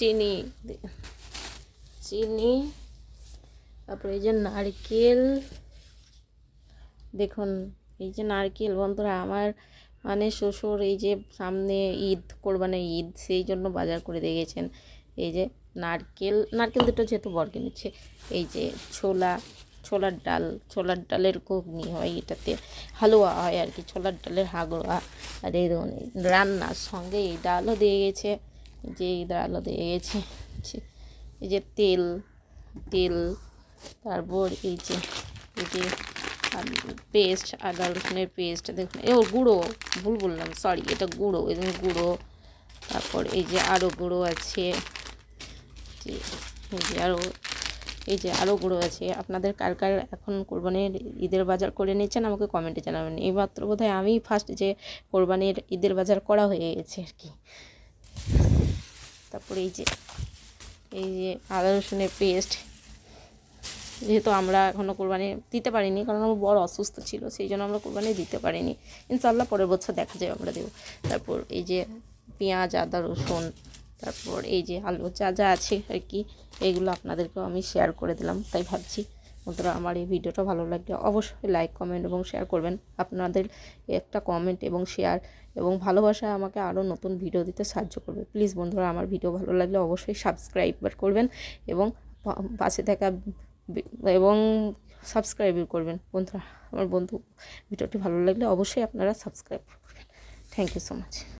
চিনি চিনি, তারপরে এই যে নারকেল। দেখুন এই যে নারকেল বন্ধুরা, আমার মানে শ্বশুর এই যে সামনে ঈদ, কোরবানির ঈদ, সেই জন্য বাজার করে দিয়ে গেছেন। এই যে নারকেল দুটো যেহেতু বর কিনেছে। এই যে ছোলার ডালের ঘুগনি হয়, এটাতে হালুয়া হয় আর কি, ছোলার ডালের হালুয়া। আর এই রান্নার সঙ্গে এই ডালও দিয়ে গেছে, এই যে তেল, তারপর এই যে পেস্ট, আদা রসুনের পেস্ট। দেখুন গুঁড়ো, ভুল বললাম, সরি, এটা গুঁড়ো, গুঁড়ো। তারপর এই যে আরও গুঁড়ো আছে, এই যে আরও গুঁড়ো আছে। আপনাদের কার কার এখন কোরবানির ঈদের বাজার করে নিচ্ছেন আমাকে কমেন্টে জানাবেন। এইমাত্র বোধহয় আমি ফার্স্ট যে কোরবানির ঈদের বাজার করা হয়ে গেছে আর কি। তারপরে এই যে আদা রসুনের পেস্ট, যেহেতু আমরা এখনও কোরবানি দিতে পারিনি, কারণ আমার বড় অসুস্থ ছিল, সেই জন্য আমরা কোরবানি দিতে পারিনি। ইনশাআল্লাহ পরের বছর দেখা যায় আমরা দেবো। তারপর এই যে পেঁয়াজ, আদা রসুন, তারপর এই যে আলু, যা যা আছে আর কি, এইগুলো আপনাদেরকেও আমি শেয়ার করে দিলাম। তাই ভাবছি বন্ধুরা, আমার এই ভিডিওটা ভালো লাগলে অবশ্যই লাইক, কমেন্ট এবং শেয়ার করবেন। আপনাদের একটা কমেন্ট এবং শেয়ার এবং ভালোবাসা আমাকে আরও নতুন ভিডিও দিতে সাহায্য করবে। প্লিজ বন্ধুরা, আমার ভিডিও ভালো লাগলে অবশ্যই সাবস্ক্রাইব করবেন এবং পাশে থাকা এবং সাবস্ক্রাইব করবেন। বন্ধুরা, আমার ভিডিওটি ভালো লাগলে অবশ্যই আপনারা সাবস্ক্রাইব করবেন। Thank you so much.